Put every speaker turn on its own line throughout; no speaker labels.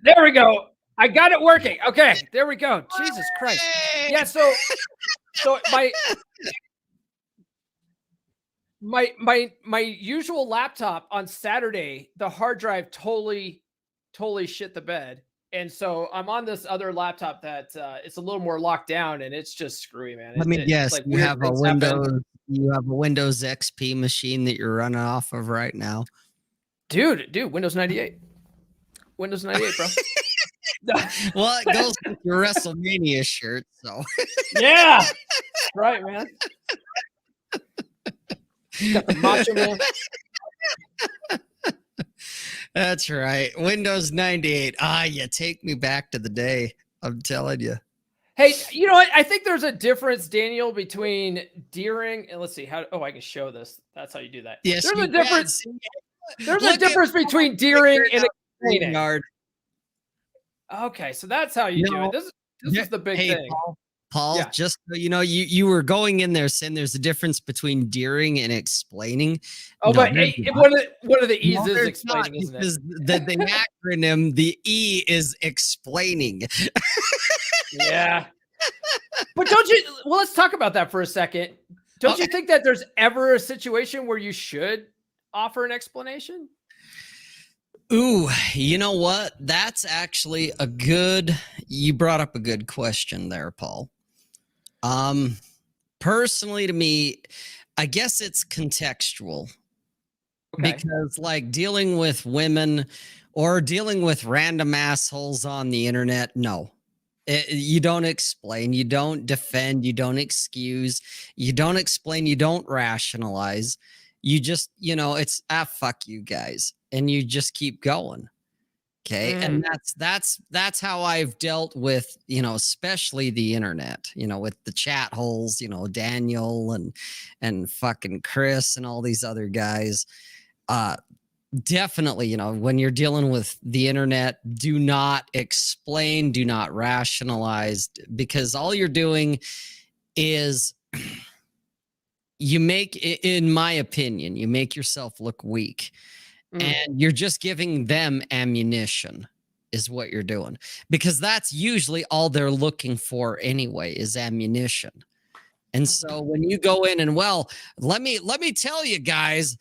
There we go. I got it working. Okay, there we go. Jesus Christ. Yeah, so my usual laptop on Saturday, the hard drive totally shit the bed. And so I'm on this other laptop that it's a little more locked down and it's just screwy, man.
Let me
It's
guess,
like weird things happen.
You have a Windows XP machine that you're running off of right now.
Dude, Windows 98. Windows 98, bro.
Well, it goes with your WrestleMania shirt, so.
Yeah. Right, man. Got the Macho Man.
That's right. Windows 98. You take me back to the day. I'm telling you.
Hey, you know what? I think there's a difference, Daniel, between Deering and let's see how. Oh, I can show this. That's how you do that.
Yes,
there's a difference. There's a difference between Deering and explaining. Okay, so that's how you do it. This is the big thing.
Paul, yeah. Just so you know, you were going in there saying there's a difference between Deering and explaining.
Oh, no, but one of the E's is explaining, isn't it?
The acronym, the E is explaining.
Yeah. But let's talk about that for a second. Don't you think that there's ever a situation where you should offer an explanation?
Ooh, you know what? That's actually you brought up a good question there, Paul. Personally to me, I guess it's contextual. Okay. Because like dealing with women or dealing with random assholes on the internet, no. You don't explain, you don't defend, you don't excuse, you don't explain, you don't rationalize. You just, it's fuck you guys. And you just keep going. Okay. And that's how I've dealt with, especially the internet, with the chat holes, Daniel and fucking Chris and all these other guys. Definitely, when you're dealing with the internet, do not explain, do not rationalize, because all you're doing is in my opinion, you make yourself look weak. And you're just giving them ammunition is what you're doing, because that's usually all they're looking for anyway, is ammunition. And so when you go in and, well, let me tell you guys,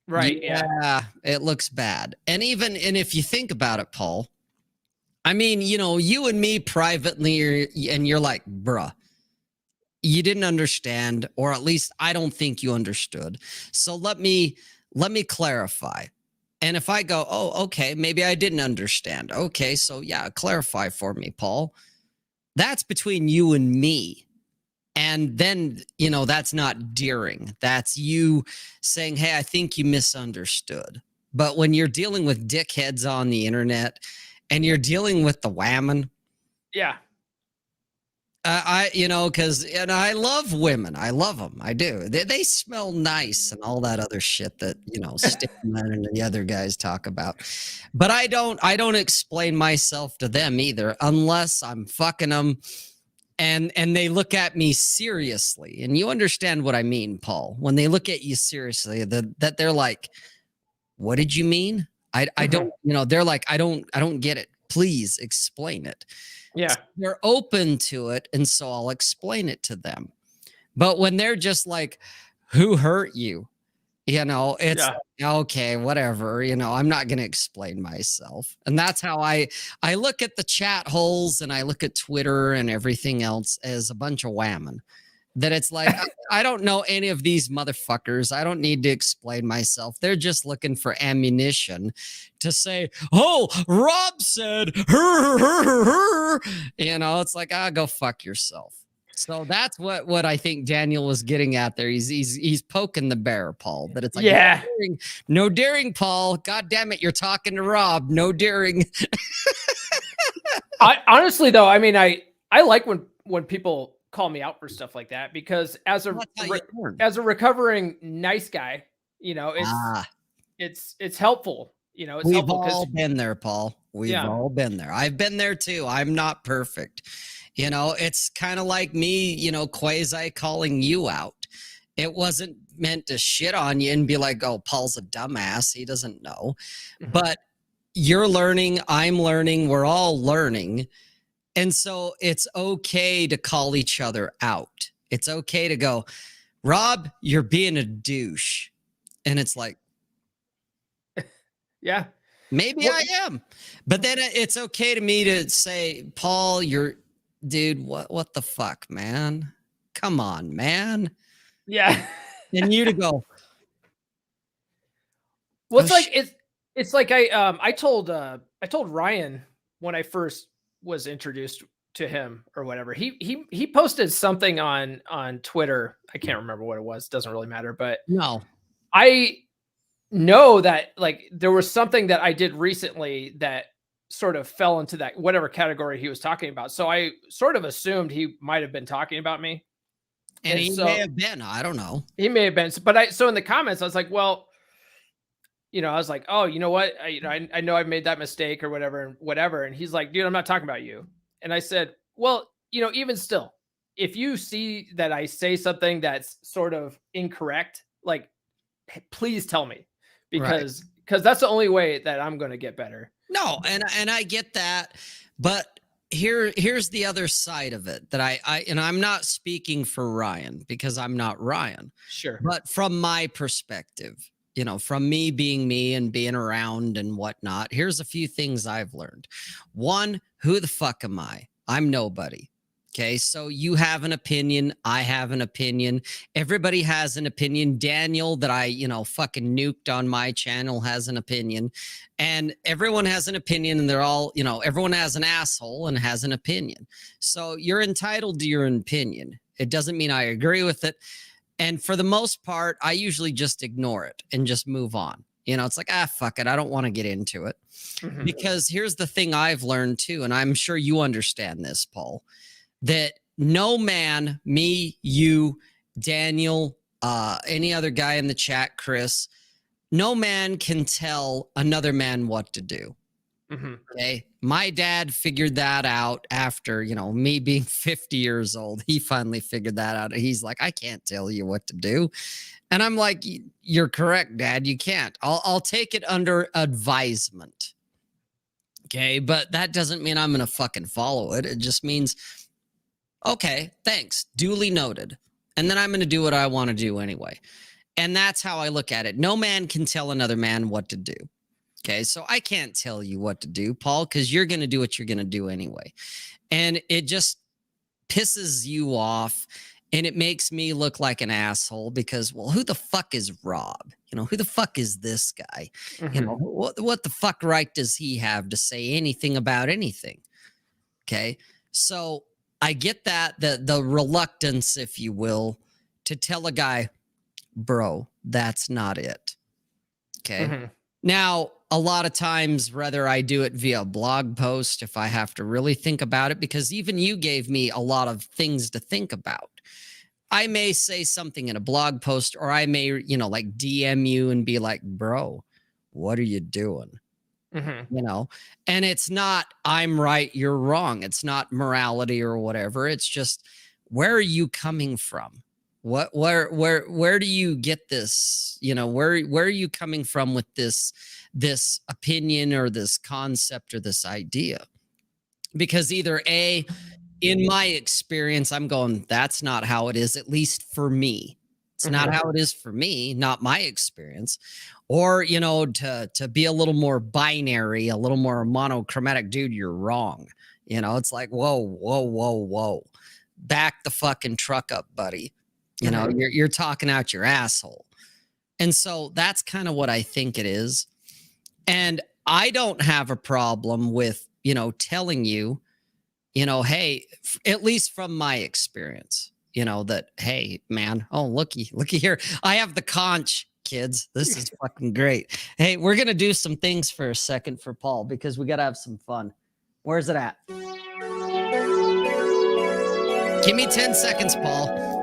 right.
Yeah, it looks bad. And if you think about it, Paul, I mean, you and me privately, and you're like, bruh, you didn't understand, or at least I don't think you understood. So let me clarify. And if I go, oh, okay, maybe I didn't understand. Okay, so yeah, clarify for me, Paul. That's between you and me. And then, that's not Deering. That's you saying, hey, I think you misunderstood. But when you're dealing with dickheads on the internet and you're dealing with the whammon.
Yeah.
Because I love women. I love them. I do. They smell nice and all that other shit that, Stickman and the other guys talk about. But I don't explain myself to them either, unless I'm fucking them and they look at me seriously. And you understand what I mean, Paul, when they look at you seriously, that they're like, what did you mean? I don't, they're like, I don't get it. Please explain it.
Yeah.
So they're open to it, and so I'll explain it to them. But when they're just like, who hurt you? It's like, okay, whatever. I'm not going to explain myself. And that's how I look at the chat holes, and I look at Twitter and everything else as a bunch of whammon. That it's like, I don't know any of these motherfuckers. I don't need to explain myself. They're just looking for ammunition to say, oh, Rob said, her. It's like, go fuck yourself. So that's what I think Daniel was getting at there. He's poking the bear, Paul. That it's like,
yeah,
no daring, Paul. God damn it, you're talking to Rob. No daring.
I honestly though, I mean, I like when people call me out for stuff like that, because as a recovering nice guy, it's helpful. It's
We've
helpful.
all been there, Paul. We've all been there. I've been there too. I'm not perfect. It's kind of like me, quasi calling you out. It wasn't meant to shit on you and be like, oh, Paul's a dumbass. He doesn't know. But you're learning, I'm learning, we're all learning. And so it's okay to call each other out. It's okay to go, Rob, you're being a douche. And it's like,
Yeah.
maybe
Well,
I am. But then it's okay to me to say, Paul, dude, what the fuck, man? Come on, man.
yeah.
And you to go,
Well,
oh,
it's like it's like I told Ryan when I first was introduced to him or whatever. He posted something on Twitter. I can't remember what it was. Doesn't really matter, but
no.
I know that like there was something that I did recently that sort of fell into that whatever category he was talking about. So I sort of assumed he might have been talking about me.
And
And
he may
so
have been, I don't know.
he may have been, but so in the comments, I was like, well, I was like, oh, you know what? I know I've made that mistake or whatever. And he's like, dude, I'm not talking about you. And I said, well, even still, if you see that I say something that's sort of incorrect, like, please tell me
Right.
because that's the only way that I'm going to get better.
No, and I get that, but here's the other side of it that and I'm not speaking for Ryan because I'm not Ryan.
Sure.
But from my perspective, from me being me and being around and whatnot, here's a few things I've learned. One, who the fuck am I? I'm nobody. Okay, so you have an opinion. I have an opinion. Everybody has an opinion. Daniel, that I, fucking nuked on my channel, has an opinion. And everyone has an opinion, and they're all, everyone has an asshole and has an opinion. So you're entitled to your opinion. It doesn't mean I agree with it. And for the most part, I usually just ignore it and just move on. It's like, fuck it. I don't want to get into it.
Mhm.
Because here's the thing I've learned too, and I'm sure you understand this, Paul, that no man, me, you, Daniel, any other guy in the chat, Chris, no man can tell another man what to do.
Mhm.
Okay. My dad figured that out after, me being 50 years old. He finally figured that out. He's like, I can't tell you what to do. And I'm like, you're correct, Dad. You can't. I'll take it under advisement. Okay. But that doesn't mean I'm going to fucking follow it. It just means, okay, thanks. Duly noted. And then I'm going to do what I want to do anyway. And that's how I look at it. No man can tell another man what to do. Okay, so I can't tell you what to do, Paul, because you're going to do what you're going to do anyway. And it just pisses you off. And it makes me look like an asshole because, well, who the fuck is Rob? Who the fuck is this guy?
Mhm.
What the fuck right does he have to say anything about anything? Okay, so I get that, the reluctance, if you will, to tell a guy, bro, that's not it. Okay.
Mhm.
Now, a lot of times, whether I do it via blog post, if I have to really think about it, because even you gave me a lot of things to think about. I may say something in a blog post, or I may, like DM you and be like, bro, what are you doing?
Mhm.
And it's not, I'm right, you're wrong. It's not morality or whatever. It's just, where are you coming from? Where do you get this? Where are you coming from with this opinion or this concept or this idea? Because either A, in my experience, I'm going, that's not how it is, at least for me. It's not
Mhm.
how it is for me, not my experience. Or, to be a little more binary, a little more monochromatic, dude, you're wrong. It's like, whoa, whoa, whoa, whoa. Back the fucking truck up, buddy.
Mhm.
You're talking out your asshole. And so that's kind of what I think it is. And I don't have a problem with, telling you, hey, at least from my experience, that, hey, man, oh, looky here. I have the conch, kids. This is fucking great. Hey, we're going to do some things for a second for Paul because we got to have some fun. Where's it at? Give me 10 seconds, Paul.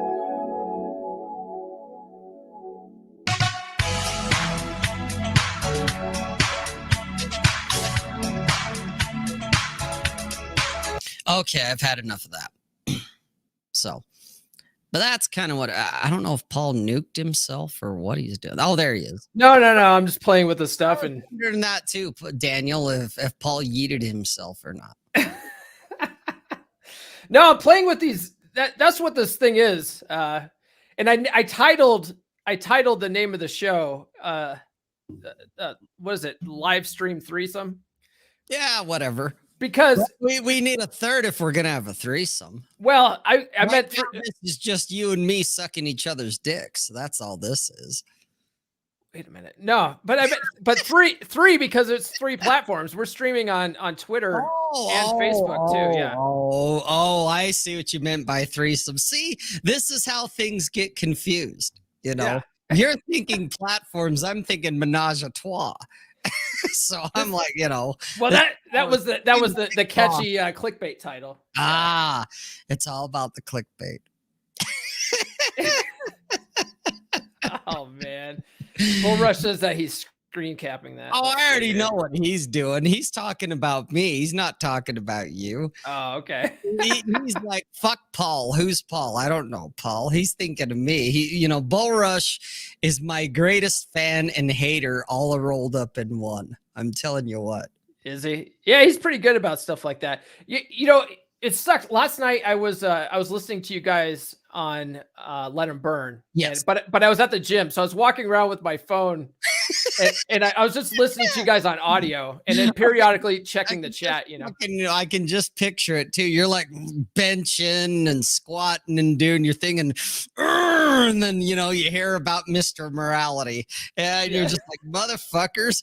Okay, I've had enough of that. So But that's kind of what I don't know if Paul nuked himself or what he's doing. Oh, there he is.
No, no, no. I'm just playing with the
I
stuff
was
and
wondering that too, Daniel, if Paul yeeted himself or not.
no, I'm playing with these. That's what this thing is. And I titled the name of the show. What is it? Live stream threesome.
Yeah, whatever.
Because
we need a third if we're gonna have a threesome.
well, I
Right
meant
now, this is just you and me sucking each other's dicks. That's all this is.
wait a minute. No, but I meant three because it's 3 platforms. We're streaming on Twitter and Facebook too. Yeah.
I see what you meant by threesome. See, this is how things get confused. You know,
Yeah.
you're thinking platforms. I'm thinking menage a trois. So I'm like, you know,
well, that was the catchy clickbait title.
Ah, it's all about the clickbait.
Oh man, Bull Rush says that he's screen capping that.
Oh, I already know what he's doing. He's talking about me. He's not talking about you.
Oh, okay.
He's like, fuck Paul. Who's Paul? I don't know Paul. He's thinking of me. Bull Rush is my greatest fan and hater all rolled up in one. I'm telling you what.
Is he? Yeah, he's pretty good about stuff like that. You know, it sucks. Last night I was listening to you guys on Let 'Em Burn.
Yes.
But I was at the gym, so I was walking around with my phone and I was just listening to you guys on audio and then periodically checking the chat, you know.
I can just picture it too. You're like benching and squatting and doing your thing and then you hear about Mr. Morality and you're just like motherfuckers.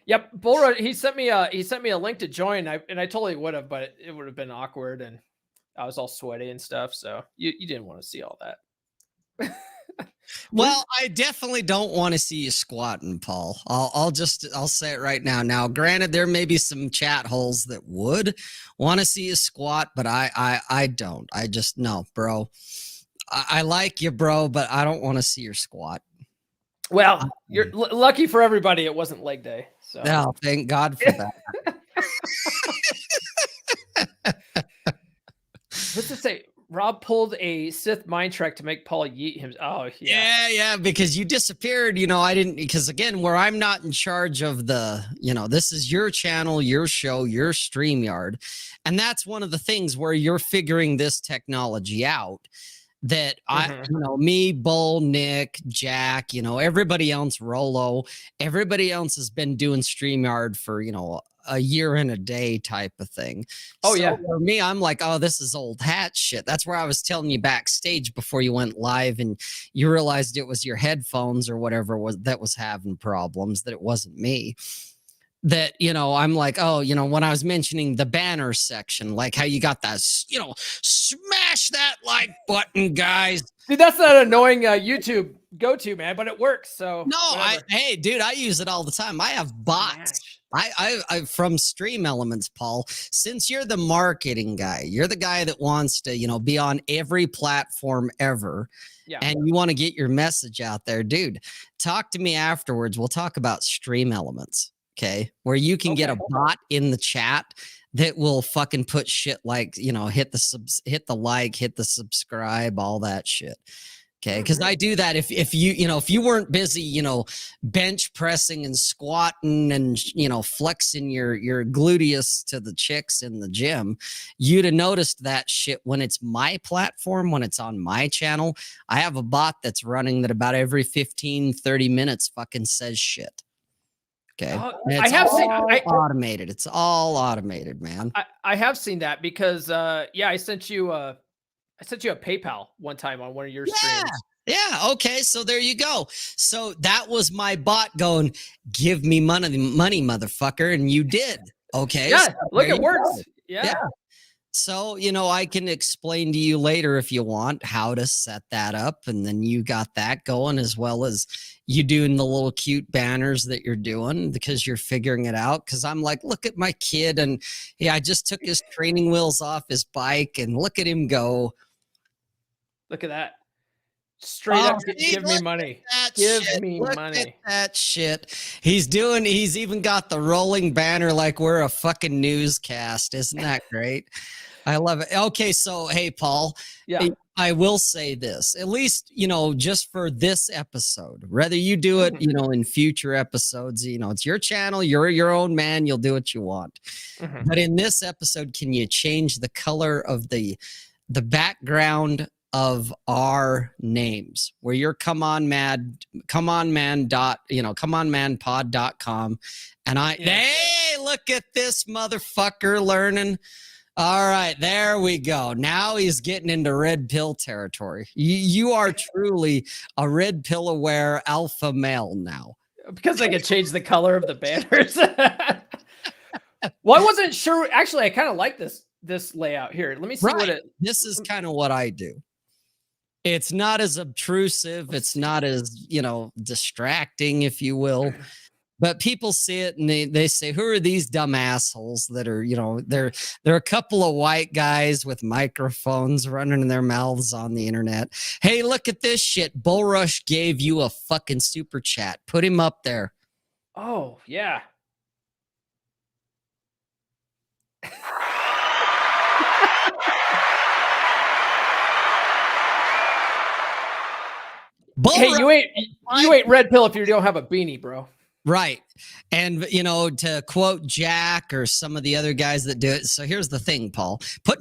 Yep, Bull, he sent me a link to join. I totally would have, but it would have been awkward and I was all sweaty and stuff, so you didn't want to see all that.
Well, I definitely don't want to see you squatting, Paul. I'll say it right now. Now, granted, there may be some chat holes that would want to see you squat, but I don't. I just no, bro. I like you, bro, but I don't want to see your squat.
Well, you're lucky for everybody. It wasn't leg day. So
no, thank God for that.
What's it say? Rob pulled a Sith mind trick to make Paul yeet him. Oh, yeah.
Yeah, because you disappeared. I didn't, because again, where I'm not in charge of this is your channel, your show, your StreamYard. And that's one of the things where you're figuring this technology out that me, Bull, Nick, Jack, everybody else, Rolo, everybody else has been doing StreamYard for, a year and a day type of thing.
Oh, yeah.
For me, I'm like, oh, this is old hat shit. That's where I was telling you backstage before you went live and you realized it was your headphones or whatever that was having problems, that it wasn't me. That, I'm like, oh, when I was mentioning the banner section, like how you got that, smash that like button, guys.
Dude, that's not an annoying YouTube go-to, man, but it works. So
no, hey, dude, I use it all the time. I have bots. I from Stream Elements, Paul, since you're the marketing guy, you're the guy that wants to, be on every platform ever. Yeah. And you want to get your message out there, dude, talk to me afterwards. We'll talk about Stream Elements. Okay. Where you can get a bot in the chat that will fucking put shit like, hit the like, hit the subscribe, all that shit. Okay. Cause I do that. If you weren't busy, bench pressing and squatting and, flexing your gluteus to the chicks in the gym, you'd have noticed that shit when it's my platform, when it's on my channel. I have a bot that's running that about every 15, 30 minutes fucking says shit. Okay.
I have seen
automated. It's all automated, man.
I have seen that because I sent you a PayPal one time on one of your streams.
Yeah. Okay. So there you go. So that was my bot going, give me money, motherfucker. And you did. Okay.
Yeah.
So
look, it works. Yeah.
So, I can explain to you later if you want how to set that up. And then you got that going as well as you doing the little cute banners that you're doing because you're figuring it out. Cause I'm like, look at my kid. And I just took his training wheels off his bike and look at him go.
Look at that. Straight up, give me money. Give me money.
That shit. He's even got the rolling banner like we're a fucking newscast. Isn't that great? I love it. Okay, so hey, Paul,
Yeah.
I will say this, at least, just for this episode, whether you do it,
Mhm.
in future episodes, it's your channel, you're your own man, you'll do what you want.
Mhm.
But in this episode, can you change the color of the background of our names where you're come on man pod.com and hey, look at this motherfucker learning. All right, there we go. Now he's getting into red pill territory. You are truly a red pill aware alpha male now.
Because I could change the color of the banners. Well, I wasn't sure. Actually, I kind of like this layout here. Let me see what
Right.
it.
This is kind of what I do. It's not as obtrusive. It's not as, distracting, if you will. But people see it and they say, who are these dumb assholes that are, they're a couple of white guys with microphones running in their mouths on the internet. Hey, look at this shit. Bull Rush gave you a fucking super chat. Put him up there.
Oh, yeah. Hey, you ain't red pill if you don't have a beanie, bro.
Right. And, to quote Jack or some of the other guys that do it. So here's the thing, Paul. Put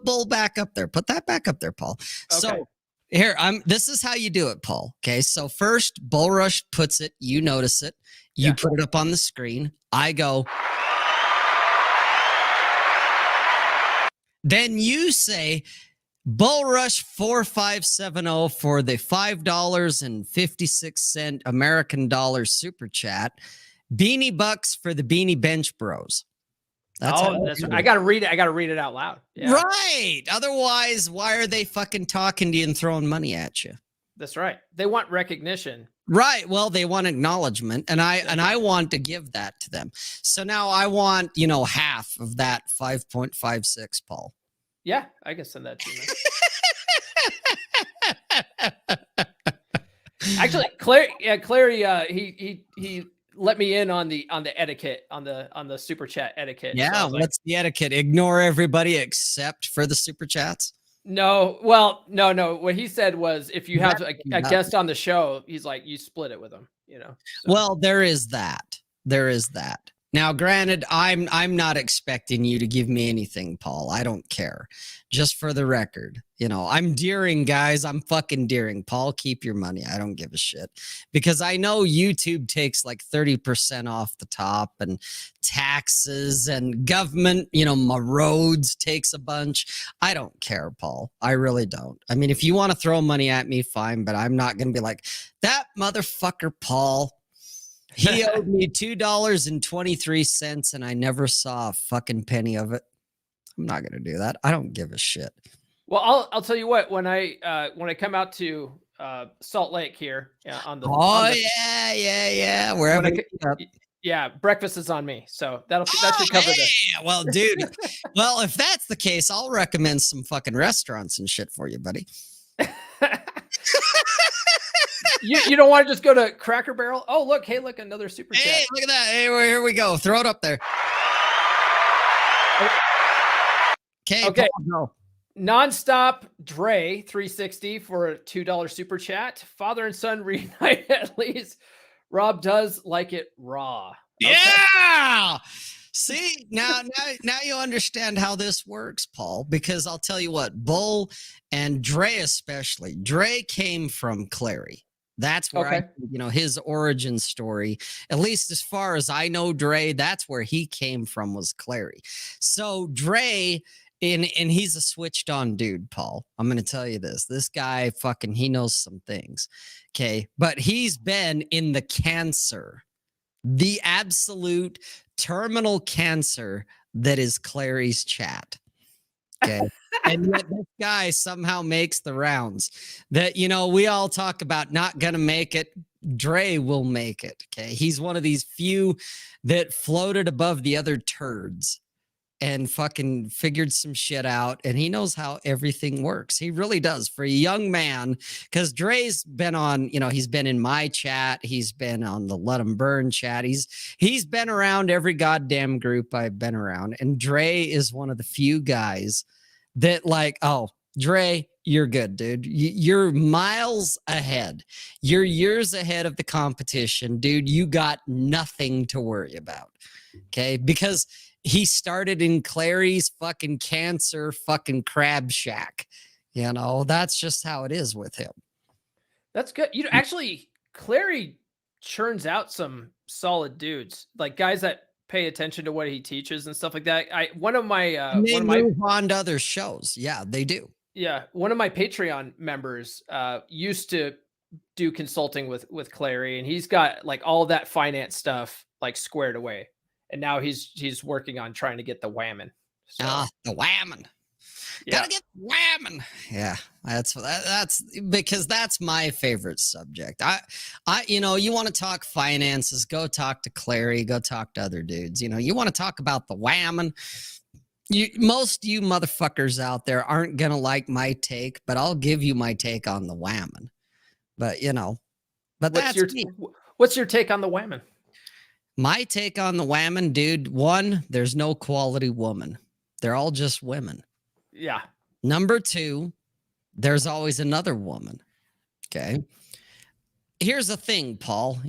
Bull back up there. Put that back up there, Paul. Okay. So here, this is how you do it, Paul. Okay. So first, Bull Rush puts it, you notice it, you put it up on the screen. I go. Then you say, Bull Rush 4570 for the $5.56 American dollar super chat. Beanie Bucks for the Beanie Bench Bros.
That's I gotta read it. I gotta read it out loud.
Yeah. Right. Otherwise, why are they fucking talking to you and throwing money at you?
That's right. They want recognition.
Right. Well, they want acknowledgement, and I want to give that to them. So now I want, half of that 5.56, Paul.
Yeah, I can send that to you. Actually, Clary, he let me in on the etiquette on the super chat etiquette.
Yeah, so what's the etiquette? Ignore everybody except for the super chats?
No, well, no. What he said was if you have a guest on the show, he's like, you split it with them, So.
Well, there is that. Now, granted, I'm not expecting you to give me anything, Paul. I don't care. Just for the record, I'm deering, guys. I'm fucking deering. Paul, keep your money. I don't give a shit. Because I know YouTube takes like 30% off the top and taxes and government, my roads takes a bunch. I don't care, Paul. I really don't. I mean, if you want to throw money at me, fine, but I'm not going to be like, that motherfucker, Paul. He owed me $2.23 and I never saw a fucking penny of it. I'm not going to do that. I don't give a shit.
Well, I'll tell you what, when I come out to Salt Lake here on the
yeah, wherever.
Yeah, breakfast is on me. So that should cover this.
Yeah, well, dude. Well, if that's the case, I'll recommend some fucking restaurants and shit for you, buddy.
You don't want to just go to Cracker Barrel? Oh, look. Hey, look, another super chat.
Hey, look at that. Hey, here we go. Throw it up there. Okay.
Paul, Nonstop Dre 360 for a $2 super chat. Father and son reunite at least. Rob does like it raw.
Okay. Yeah. See, now you understand how this works, Paul, because I'll tell you what, Bull and Dre especially. Dre came from Clary. That's where his origin story, at least as far as I know, Dre, that's where he came from, was Clary. So Dre, and he's a switched on dude, Paul. I'm going to tell you this. This guy he knows some things. Okay. But he's been in the cancer, the absolute terminal cancer that is Clary's chat. Okay. And yet this guy somehow makes the rounds. That, we all talk about not going to make it. Dre will make it. Okay. He's one of these few that floated above the other turds. and fucking figured some shit out, and he knows how everything works. He really does for a young man, because Dre's been on, he's been in my chat, he's been on the Let 'em Burn chat, he's been around every goddamn group I've been around, and Dre is one of the few guys that like, oh, Dre, you're good, dude. You're miles ahead. You're years ahead of the competition, dude. You got nothing to worry about. Okay, because he started in Clary's fucking cancer fucking crab shack. That's just how it is with him.
That's good. Actually, Clary churns out some solid dudes, like guys that pay attention to what he teaches and stuff like that. One of my
And they move on to other shows. Yeah, they do.
Yeah, one of my Patreon members used to do consulting with Clary, and he's got like all of that finance stuff like squared away. And now he's working on trying to get the whammon. So,
the whammon.
Yeah.
Gotta get whammon. Yeah, that's because that's my favorite subject. You want to talk finances, go talk to Clary, go talk to other dudes. You want to talk about the whammon. Most you motherfuckers out there aren't gonna like my take, but I'll give you my take on the whammon. But
what's your take on the whammon?
My take on the whammon, dude. One, there's no quality woman. They're all just women.
Yeah.
Number two, there's always another woman. Okay. Here's the thing, Paul,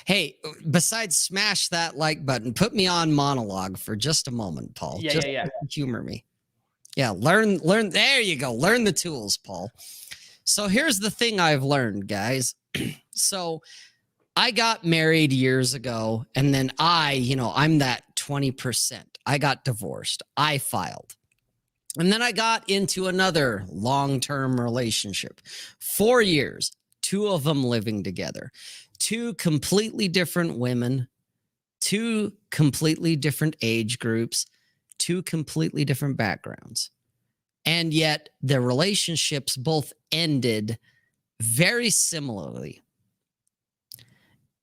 hey, besides smash that like button, put me on monologue for just a moment, Paul.
Yeah.
Humor me. Yeah. Learn. There you go. Learn the tools, Paul. So here's the thing I've learned, guys. So I got married years ago, and then I'm that 20%. I got divorced. I filed. And then I got into another long-term relationship. 4 years, 2 of them living together. 2 completely different women, 2 completely different age groups, 2 completely different backgrounds. And yet the relationships both ended very similarly.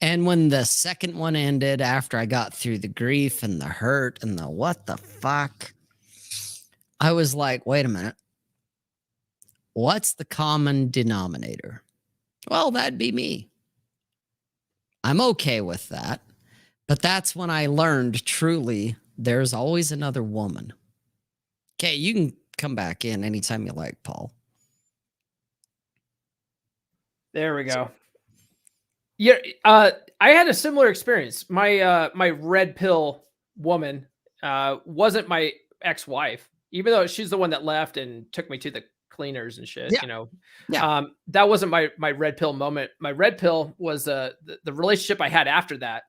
And when the second one ended, after I got through the grief and the hurt and the what the fuck, I was like, wait a minute. What's the common denominator? Well, that'd be me. I'm okay with that. But that's when I learned truly there's always another woman. Okay, you can come back in anytime you like, Paul.
There we go. Yeah, I had a similar experience. My red pill woman wasn't my ex-wife, even though she's the one that left and took me to the cleaners and shit.
Yeah.
That wasn't my red pill moment. My red pill was the relationship I had after that.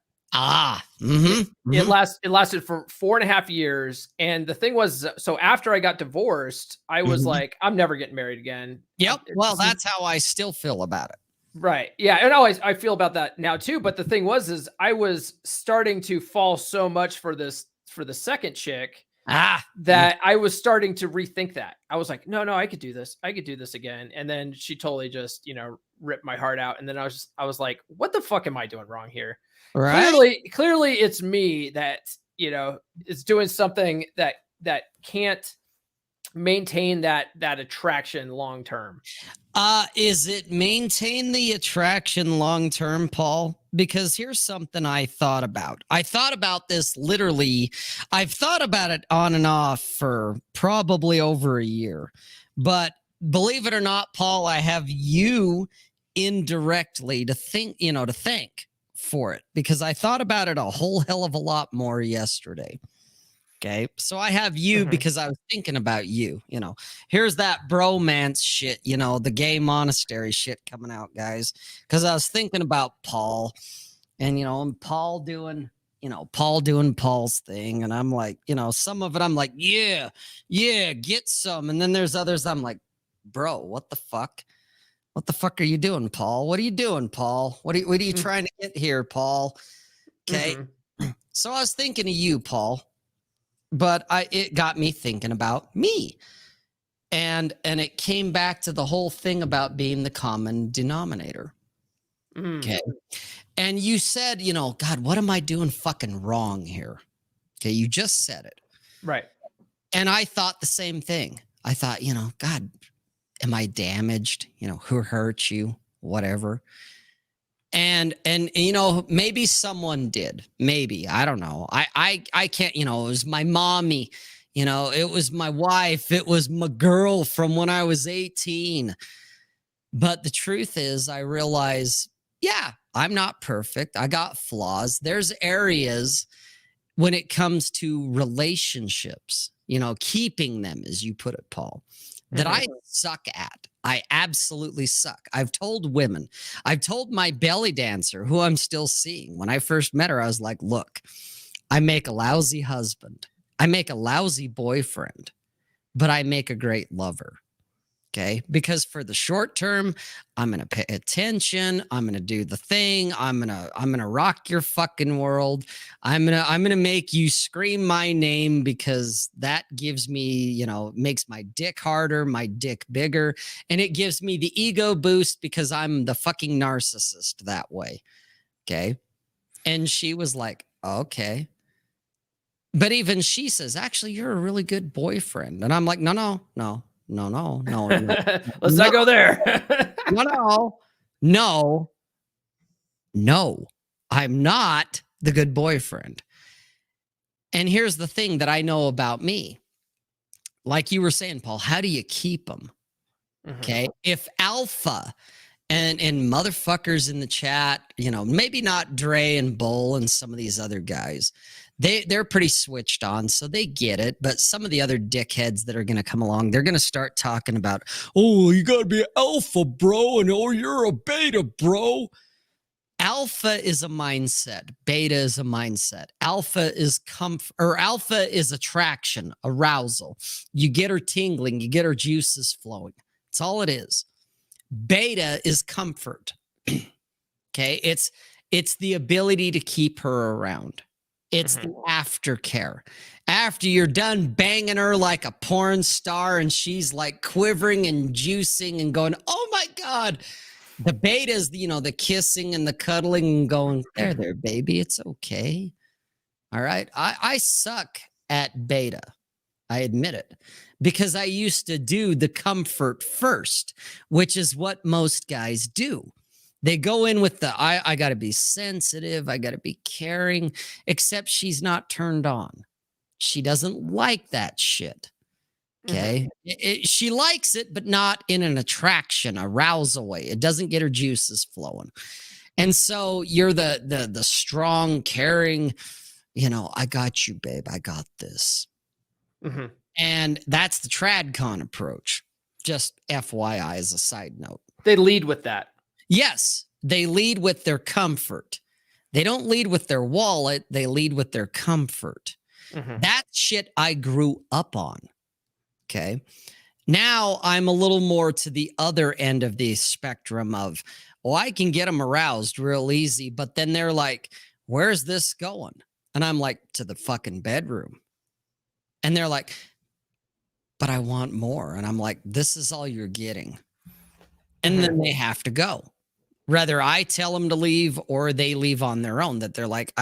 It lasted for 4.5 years, and the thing was, so after I got divorced, I was like, I'm never getting married again.
Yep. Well, that's how I still feel about it.
Right. Yeah. And always I feel about that now too. But the thing was I was starting to fall so much for the second chick that I was starting to rethink that. I was like, no, I could do this. I could do this again. And then she totally just, ripped my heart out. And then I was like, what the fuck am I doing wrong here?
Right.
Clearly it's me that, is doing something that can't maintain that attraction long term.
Is it maintain the attraction long term, Paul? Because here's something I thought about. I thought about this literally. I've thought about it on and off for probably over a year. But believe it or not, Paul, I have you indirectly to thank for it, because I thought about it a whole hell of a lot more yesterday. Okay, so I have you because I was thinking about you. Here's that bromance shit, the gay monastery shit coming out, guys. Because I was thinking about Paul, and Paul doing Paul's thing, and I'm like, some of it I'm like, yeah, get some, and then there's others I'm like, bro, what the fuck? What the fuck are you doing, Paul? What are you doing, Paul? What are you trying to get here, Paul? Okay, so I was thinking of you, Paul. But it got me thinking about me. And it came back to the whole thing about being the common denominator. Okay. And you said, God, what am I doing fucking wrong here? Okay. You just said it.
Right.
And I thought the same thing. I thought, God, am I damaged? Who hurt you? Whatever. And maybe someone did. Maybe. I don't know. I can't, it was my mommy, it was my wife, it was my girl from when I was 18. But the truth is, I realize, yeah, I'm not perfect. I got flaws. There's areas when it comes to relationships, keeping them, as you put it, Paul, that I suck at. I absolutely suck. I've told women, I've told my belly dancer, who I'm still seeing. When I first met her, I was like, look, I make a lousy husband. I make a lousy boyfriend, but I make a great lover. Okay. Because for the short term, I'm going to pay attention. I'm going to do the thing. I'm going to rock your fucking world. I'm going to make you scream my name because that gives me, makes my dick harder, my dick bigger. And it gives me the ego boost because I'm the fucking narcissist that way. Okay. And she was like, okay. But even she says, actually, you're a really good boyfriend. And I'm like, no.
Let's not go there.
No, I'm not the good boyfriend. And here's the thing that I know about me. Like you were saying, Paul, how do you keep them? Okay. If alpha and motherfuckers in the chat, maybe not Dre and Bull and some of these other guys, they're pretty switched on, so they get it. But some of the other dickheads that are going to come along, they're going to start talking about, oh, you got to be alpha, bro, and oh, you're a beta, bro. Alpha is a mindset. Beta is a mindset. Alpha is comfort, or alpha is attraction, arousal. You get her tingling, you get her juices flowing. That's all it is. Beta is comfort. Okay. It's the ability to keep her around. It's the aftercare. After you're done banging her like a porn star and she's like quivering and juicing and going, oh my God. The beta is, the kissing and the cuddling and going, there, baby. It's okay. All right. I suck at beta. I admit it, because I used to do the comfort first, which is what most guys do. They go in with the, I got to be sensitive. I got to be caring, except she's not turned on. She doesn't like that shit. Okay. She likes it, but not in an attraction, arousal way. It doesn't get her juices flowing. And so you're the strong, caring, I got you, babe. I got this. And that's the TradCon approach. Just FYI as a side note.
They lead with that.
Yes, they lead with their comfort. They don't lead with their wallet. They lead with their comfort. That shit I grew up on. Okay. Now I'm a little more to the other end of the spectrum of, I can get them aroused real easy, but then they're like, where's this going? And I'm like, to the fucking bedroom. And they're like, but I want more. And I'm like, this is all you're getting. And then they have to go. Whether I tell them to leave or they leave on their own, that they're like,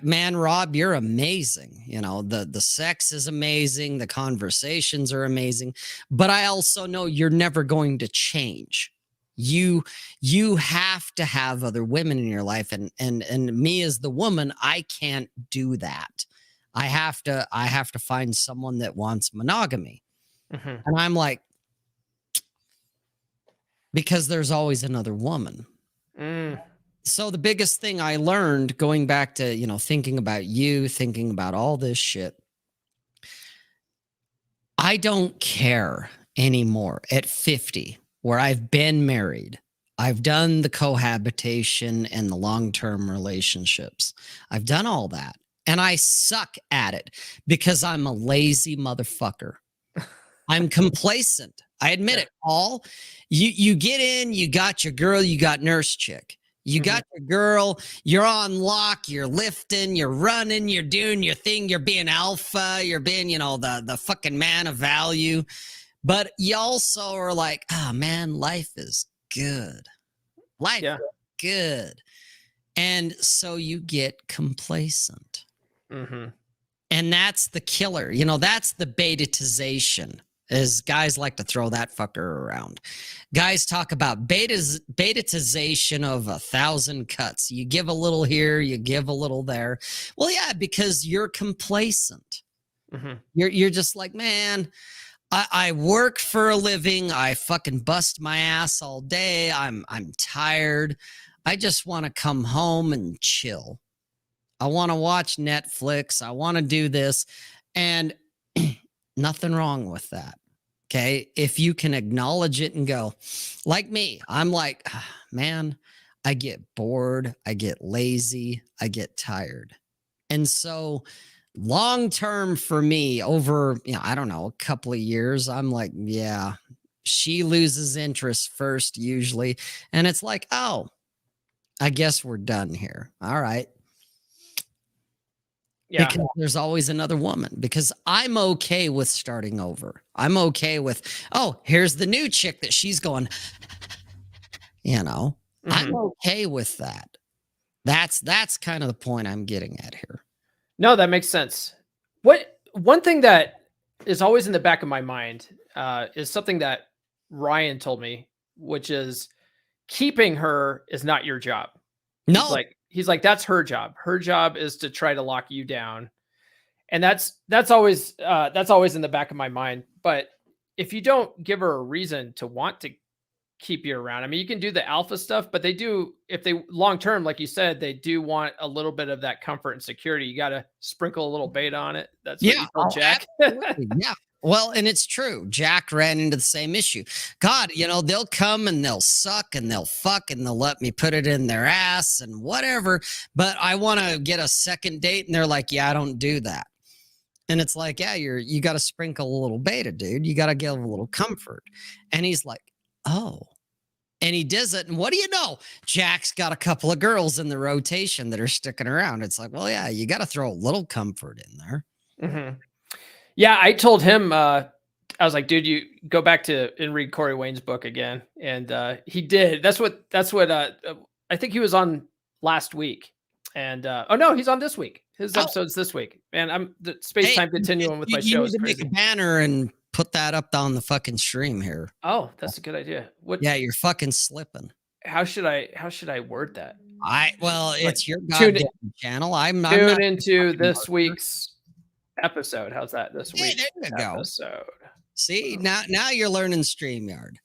man, Rob, you're amazing. The sex is amazing. The conversations are amazing, but I also know you're never going to change. You have to have other women in your life. And me as the woman, I can't do that. I have to find someone that wants monogamy. And I'm like, because there's always another woman. So the biggest thing I learned going back to, thinking about you, thinking about all this shit, I don't care anymore at 50, where I've been married. I've done the cohabitation and the long-term relationships. I've done all that. And I suck at it because I'm a lazy motherfucker. I'm complacent. I admit it. All you get in, you got your girl, you got nurse chick. You got your girl, you're on lock, you're lifting, you're running, you're doing your thing, you're being alpha, you're being, the fucking man of value. But you also are like, oh man, life is good. Life is good. And so you get complacent. And that's the killer. You know, that's the betatization, as guys like to throw that fucker around. Guys talk about betatization of 1,000 cuts. You give a little here, you give a little there. Well, yeah, because you're complacent.
Mm-hmm.
You're just like, man, I work for a living. I fucking bust my ass all day. I'm tired. I just want to come home and chill. I want to watch Netflix. I want to do this. And nothing wrong with that. Okay. If you can acknowledge it and go, like me, I'm like, man, I get bored. I get lazy. I get tired. And so long term for me, over, I don't know, a couple of years, I'm like, yeah, she loses interest first usually. And it's like, oh, I guess we're done here. All right.
Yeah.
Because there's always another woman, because I'm okay with starting over. I'm okay with, oh, here's the new chick that she's going, I'm okay with that. That's kind of the point I'm getting at here.
No, that makes sense. One thing that is always in the back of my mind is something that Ryan told me, which is keeping her is not your job.
No,
He's like, that's her job. Her job is to try to lock you down. And that's always in the back of my mind. But if you don't give her a reason to want to keep you around, I mean, you can do the alpha stuff, but they do, if they long term, like you said, they do want a little bit of that comfort and security. You got to sprinkle a little beta on it. That's what you told Jack.
Yeah. Well, and it's true. Jack ran into the same issue. God, they'll come and they'll suck and they'll fuck and they'll let me put it in their ass and whatever. But I want to get a second date. And they're like, yeah, I don't do that. And it's like, yeah, you got to sprinkle a little beta, dude. You got to give a little comfort. And he's like, oh. And he does it. And what do you know? Jack's got a couple of girls in the rotation that are sticking around. It's like, well, yeah, you got to throw a little comfort in there.
Mm-hmm. Yeah, I told him, I was like, dude, you go back and read Corey Wayne's book again. And he did. That's what I think he was on last week. And oh no, he's on this week. His episode's this week. And I'm the space time continuum with my show.
You need to make a banner and put that up on the fucking stream here.
Oh, that's a good idea.
Yeah, you're fucking slipping.
How should I word that?
It's your goddamn channel. I'm not
into this week's episode. How's that? This week?
There you go.
Episode.
See, now you're learning StreamYard.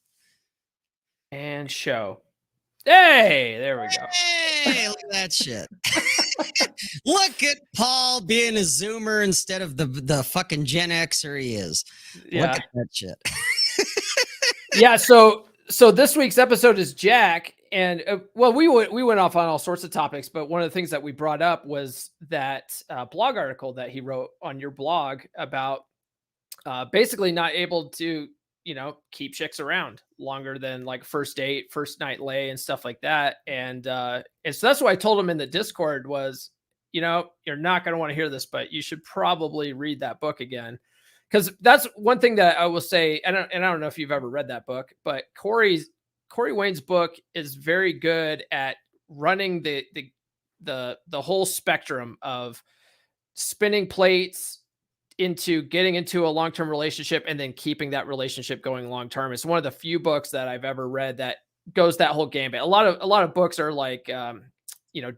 And show. Hey, there we go.
Hey, look at that shit. Look at Paul being a Zoomer instead of the fucking Gen Xer he is.
Yeah.
Look at that shit.
Yeah, so this week's episode is Jack. And we went off on all sorts of topics, but one of the things that we brought up was that blog article that he wrote on your blog about basically not able to, keep chicks around longer than like first date, first night lay and stuff like that. And so that's what I told him in the Discord was, you're not going to want to hear this, but you should probably read that book again. Because that's one thing that I will say, and I don't know if you've ever read that book, but Corey Wayne's book is very good at running the whole spectrum of spinning plates into getting into a long-term relationship and then keeping that relationship going long-term. It's one of the few books that I've ever read that goes that whole gambit. A lot of books are like,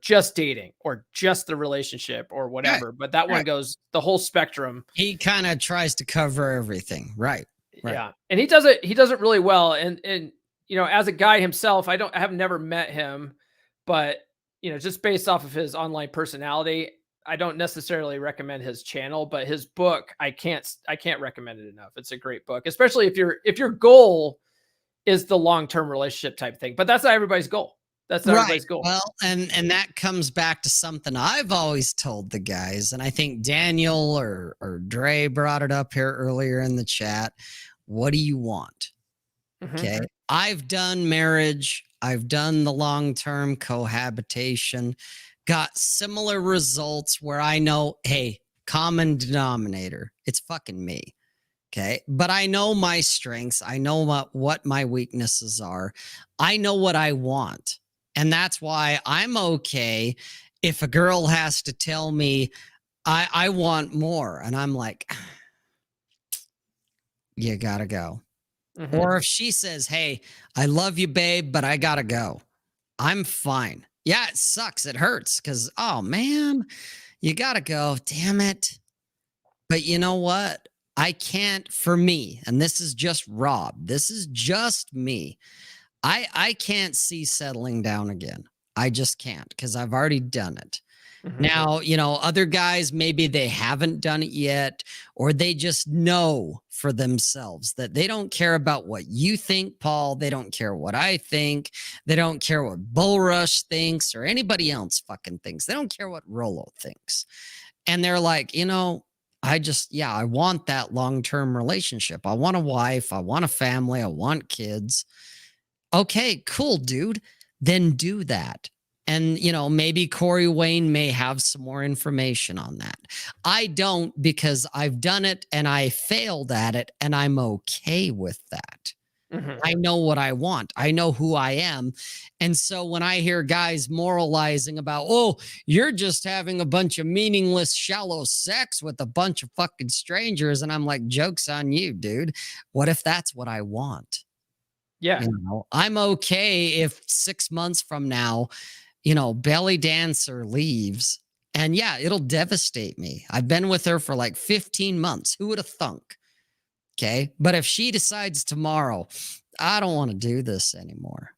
just dating or just the relationship or whatever, but that one goes the whole spectrum.
He kind of tries to cover everything. Right.
Yeah. And he does it really well. And as a guy himself, I have never met him, but just based off of his online personality, I don't necessarily recommend his channel, but his book, I can't recommend it enough. It's a great book, especially if your goal is the long-term relationship type thing, but that's not everybody's goal. That's not everybody's goal.
Well, and that comes back to something I've always told the guys, and I think Daniel or Dre brought it up here earlier in the chat. What do you want? Mm-hmm. Okay. I've done marriage. I've done the long-term cohabitation, got similar results where I know, hey, common denominator, it's fucking me. Okay. But I know my strengths. I know what my weaknesses are. I know what I want. And that's why I'm okay if a girl has to tell me, I want more. And I'm like, you gotta go.
Mhm.
Or if she says, hey, I love you, babe, but I gotta go, I'm fine. Yeah, it sucks. It hurts because, oh man, you gotta go. Damn it. But you know what? I can't, for me, and this is just Rob, this is just me. I can't see settling down again. I just can't because I've already done it.
Mhm.
Now, other guys, maybe they haven't done it yet, or they just know for themselves that they don't care about what you think, Paul. They don't care what I think. They don't care what Bullrush thinks or anybody else fucking thinks. They don't care what Rolo thinks. And they're like, I want that long term relationship. I want a wife. I want a family. I want kids. Okay, cool, dude. Then do that. And, maybe Corey Wayne may have some more information on that. I don't because I've done it and I failed at it and I'm okay with that.
Mhm.
I know what I want. I know who I am. And so when I hear guys moralizing about, oh, you're just having a bunch of meaningless, shallow sex with a bunch of fucking strangers. And I'm like, joke's on you, dude. What if that's what I want?
Yeah.
I'm okay if 6 months from now, belly dancer leaves. And yeah, it'll devastate me. I've been with her for like 15 months. Who would have thunk? Okay. But if she decides tomorrow, I don't want to do this anymore,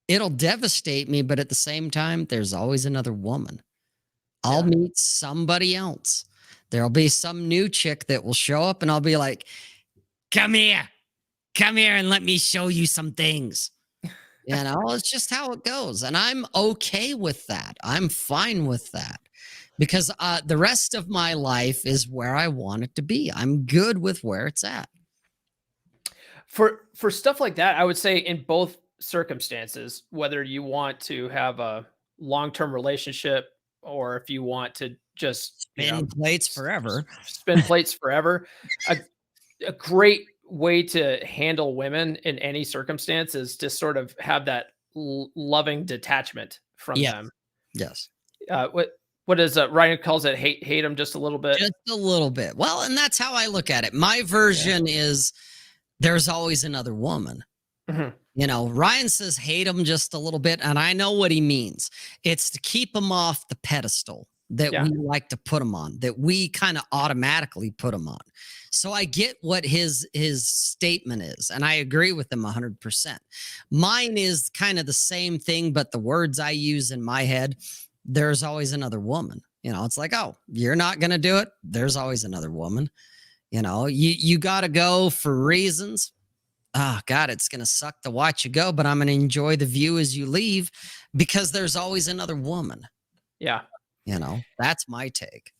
it'll devastate me. But at the same time, there's always another woman. I'll
Yeah.
meet somebody else. There'll be some new chick that will show up and I'll be like, come here, and let me show you some things. It's just how it goes. And I'm okay with that. I'm fine with that because the rest of my life is where I want it to be. I'm good with where it's at.
For stuff like that, I would say in both circumstances, whether you want to have a long-term relationship or if you want to just,
Spin plates
s
forever.
spin plates forever, a a great way to handle women in any circumstance is to sort of have that loving detachment from
Yes.
them.
Yes.
What is Ryan calls it hate them just a little bit.
Just a little bit. Well, and that's how I look at it. My
Yeah.
version is there's always another woman.
Mhm.
Ryan says hate him just a little bit, and I know what he means. It's to keep him off the pedestal that
Yeah.
we like to put him on, that we kind of automatically put him on. So I get what his statement is, and I agree with him 100%. Mine is kind of the same thing, but the words I use in my head, there's always another woman. It's like, oh, you're not gonna do it. There's always another woman. You got to go for reasons. Oh God, it's gonna suck to watch you go, but I'm gonna enjoy the view as you leave because there's always another woman.
Yeah.
That's my take.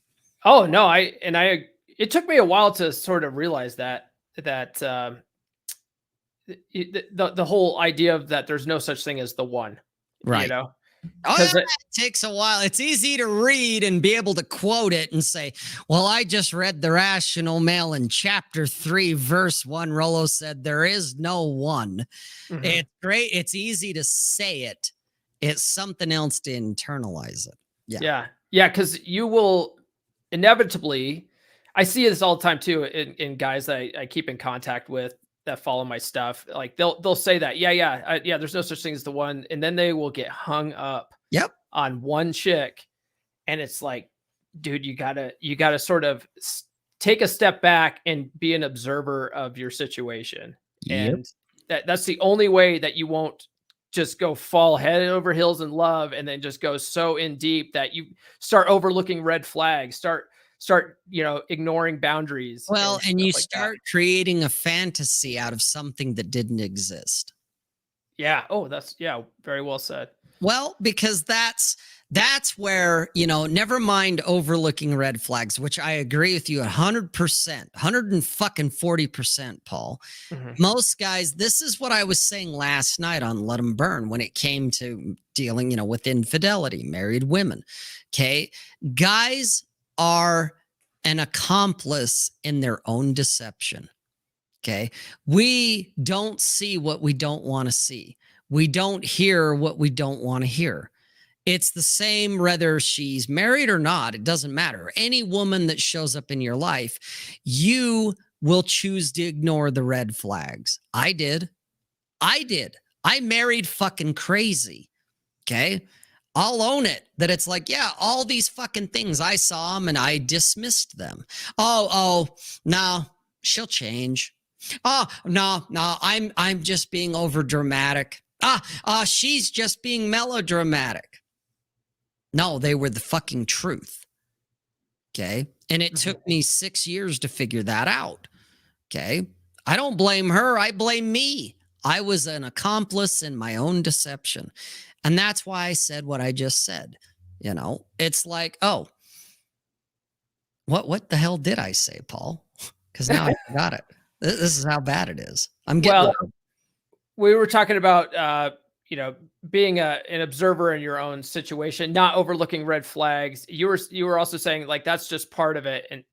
Oh, no, it took me a while to sort of realize that the whole idea of that there's no such thing as the one, you
Right.
know?
Oh, yeah,
Because it
it takes a while. It's easy to read and be able to quote it and say, well, I just read The Rational Male in chapter 3, verse 1. Rollo said, there is no one.
Mhm.
It's great. It's easy to say it. It's something else to internalize it. Yeah.
Yeah. Yeah, because you will inevitably I see this all the time too in guys that I keep in contact with that follow my stuff. Like they'll say that, yeah, there's no such thing as the one, and then they will get hung up
Yep.
on one chick, and it's like, dude, you gotta sort of take a step back and be an observer of your situation,
Yep.
and that's the only way that you won't just go fall head over heels in love and then just go so in deep that you start overlooking red flags, start ignoring boundaries
Well,
and
and
stuff
you
like that.
start creating a fantasy out of something that didn't exist.
Yeah. Oh, that's yeah, very well said.
Well, because that's where, never mind overlooking red flags, which I agree with you 100%, 140%, Paul.
Mhm.
Most guys, this is what I was saying last night on Let 'Em Burn when it came to dealing, with infidelity, married women. Okay. Guys are an accomplice in their own deception. Okay. We don't see what we don't want to see. We don't hear what we don't want to hear. It's the same whether she's married or not. It doesn't matter. Any woman that shows up in your life, you will choose to ignore the red flags. I did. I did. I married fucking crazy. Okay. I'll own it that it's like, yeah, all these fucking things I saw them and I dismissed them. Oh, no, she'll change. Oh, no, I'm just being over dramatic. She's just being melodramatic. No, they were the fucking truth. Okay. And it took me 6 years to figure that out. Okay. I don't blame her. I blame me. I was an accomplice in my own deception. And that's why I said what I just said. You know, it's like, oh, what the hell did I say, Paul? Because now I forgot it. This is how bad it is. I'm getting
we were talking about being an observer in your own situation, not overlooking red flags. You were also saying like that's just part of it, and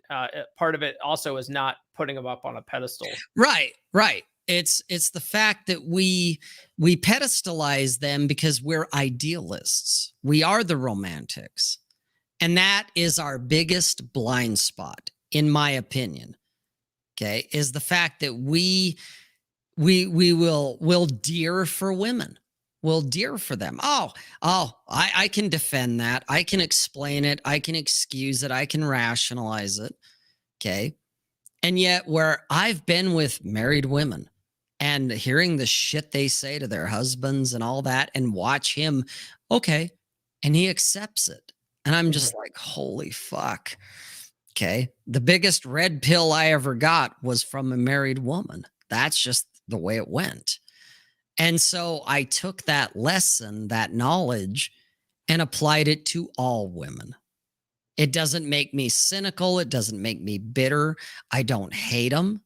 part of it also is not putting them up on a pedestal.
Right. It's the fact that we pedestalize them because we're idealists. We are the romantics. And that is our biggest blind spot, in my opinion. Okay, is the fact that we will dear for women. We'll dear for them. I can defend that. I can explain it. I can excuse it. I can rationalize it. Okay. And yet where I've been with married women and hearing the shit they say to their husbands and all that and watch him, okay, and he accepts it. And I'm just like, holy fuck. Okay. The biggest red pill I ever got was from a married woman. That's just the way it went. And so I took that lesson, that knowledge, and applied it to all women. It doesn't make me cynical. It doesn't make me bitter. I don't hate them.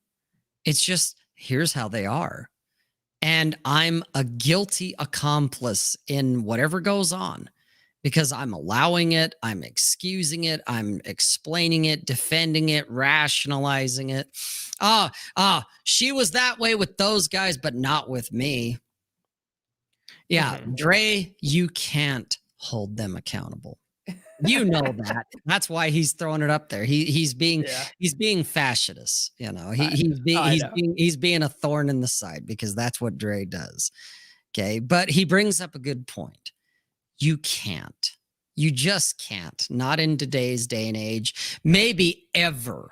It's just, here's how they are. And I'm a guilty accomplice in whatever goes on because I'm allowing it. I'm excusing it. I'm explaining it, defending it, rationalizing it. She was that way with those guys, but not with me. Yeah, Dre, you can't hold them accountable. You know that. That's why he's throwing it up there. He's being fascist. You know, he's being a thorn in the side because that's what Dre does. Okay, but he brings up a good point. You can't. You just can't. Not in today's day and age. Maybe ever.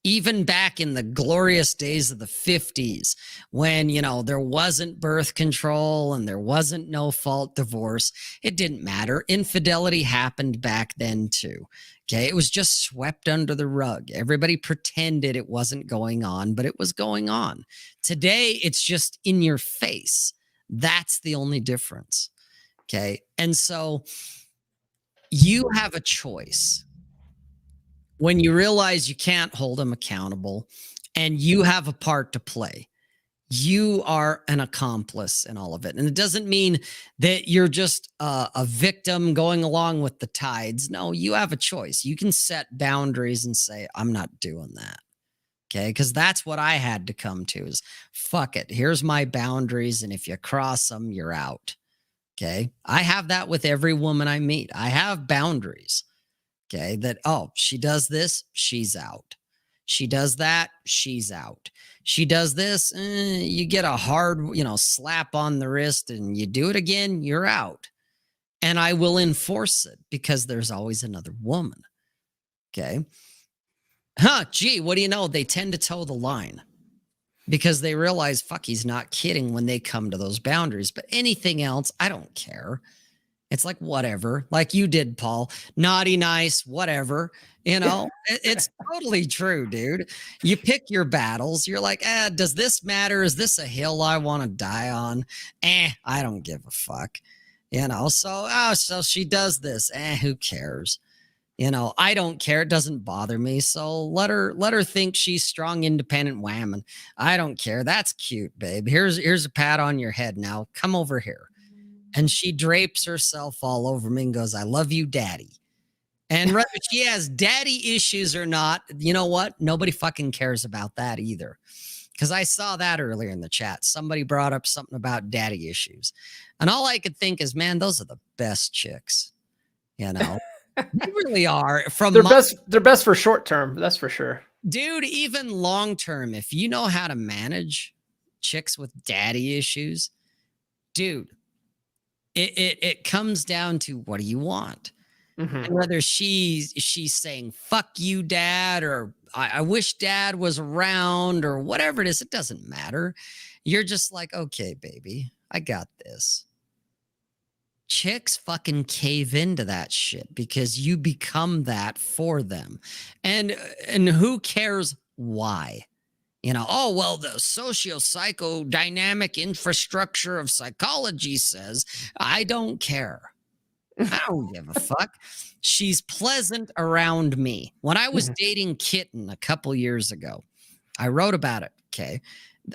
Even back in the glorious days of the 50s when, there wasn't birth control and there wasn't no-fault divorce, it didn't matter. Infidelity happened back then too. Okay, it was just swept under the rug. Everybody pretended it wasn't going on, but it was going on. Today, it's just in your face. That's the only difference. Okay, and so you have a choice. When you realize you can't hold them accountable and you have a part to play, you are an accomplice in all of it. And it doesn't mean that you're just a victim going along with the tides. No, you have a choice. You can set boundaries and say, I'm not doing that. Okay. Because that's what I had to come to is fuck it. Here's my boundaries. And if you cross them, you're out. Okay. I have that with every woman I meet. I have boundaries. Okay, that, she does this, she's out. She does that, she's out. She does this, you get a hard, slap on the wrist and you do it again, you're out. And I will enforce it because there's always another woman. Okay. Gee, what do you know? They tend to toe the line because they realize, fuck, he's not kidding when they come to those boundaries. But anything else, I don't care. It's like, whatever, like you did, Paul, naughty, nice, whatever, it's totally true, dude. You pick your battles. You're like, does this matter? Is this a hill I want to die on? I don't give a fuck, so she does this. Who cares? I don't care. It doesn't bother me. So let her think she's strong, independent woman. I don't care. That's cute, babe. Here's a pat on your head. Now come over here. And she drapes herself all over me and goes, I love you, daddy. And whether she has daddy issues or not, you know what? Nobody fucking cares about that either. Because I saw that earlier in the chat. Somebody brought up something about daddy issues. And all I could think is, man, those are the best chicks. You know, they really are. From
They're
my
best. They're best for short term. That's for sure.
dude, even long term, if you know how to manage chicks with daddy issues, dude, it comes down to what do you want?
Hmm.
And whether she's saying "fuck you, dad," or I wish dad was around," or whatever it is, it doesn't matter. You're just like, okay, baby, I got this. Chicks fucking cave into that shit because you become that for them. And who cares why? You know, oh, well, the socio-psychodynamic infrastructure of psychology says, I don't care. I don't give a fuck. She's pleasant around me. When I was
Hmm.
dating Kitten a couple years ago, I wrote about it. Okay.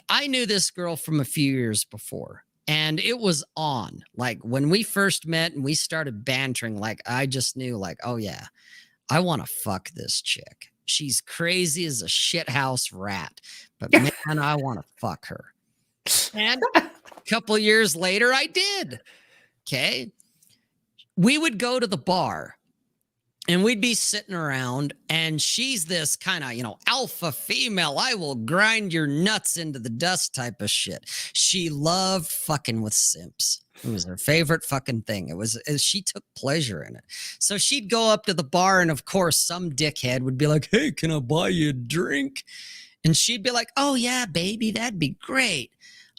I knew this girl from a few years before, and it was on. Like when we first met and we started bantering, like I just knew, like, oh yeah, I want to fuck this chick. She's crazy as a shithouse rat, but man, I want to fuck her. And a couple years later, I did. Okay. We would go to the bar and we'd be sitting around, and she's this kind of, alpha female. I will grind your nuts into the dust type of shit. She loved fucking with simps. It was her favorite fucking thing. She took pleasure in it. So she'd go up to the bar, and of course, some dickhead would be like, hey, can I buy you a drink? And she'd be like, oh, yeah, baby, that'd be great.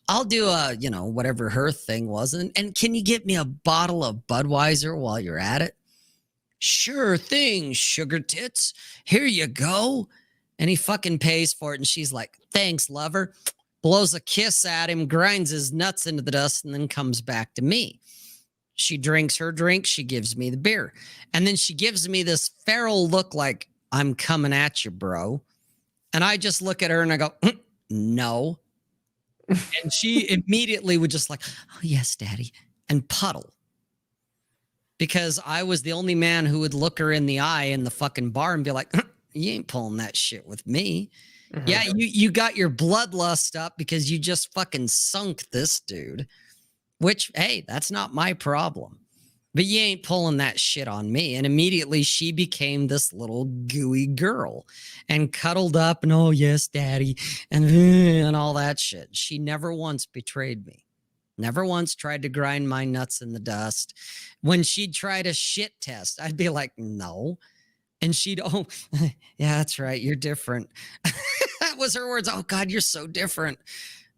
I'll do whatever her thing was. And can you get me a bottle of Budweiser while you're at it? Sure thing, sugar tits. Here you go. And he fucking pays for it. And she's like, thanks, lover. Blows a kiss at him, grinds his nuts into the dust, and then comes back to me. She drinks her drink. She gives me the beer. And then she gives me this feral look like, I'm coming at you, bro. And I just look at her and I go, no. And she immediately would just like, oh, yes, daddy, and puddle. Because I was the only man who would look her in the eye in the fucking bar and be like, you ain't pulling that shit with me. Mm-hmm. Yeah, you got your bloodlust up because you just fucking sunk this dude. Which, hey, that's not my problem. But you ain't pulling that shit on me. And immediately she became this little gooey girl and cuddled up and, oh, yes, daddy, and all that shit. She never once betrayed me. Never once tried to grind my nuts in the dust. When she'd try to shit test, I'd be like, no. And she'd, oh, yeah, that's right. You're different. That was her words. Oh, God, you're so different.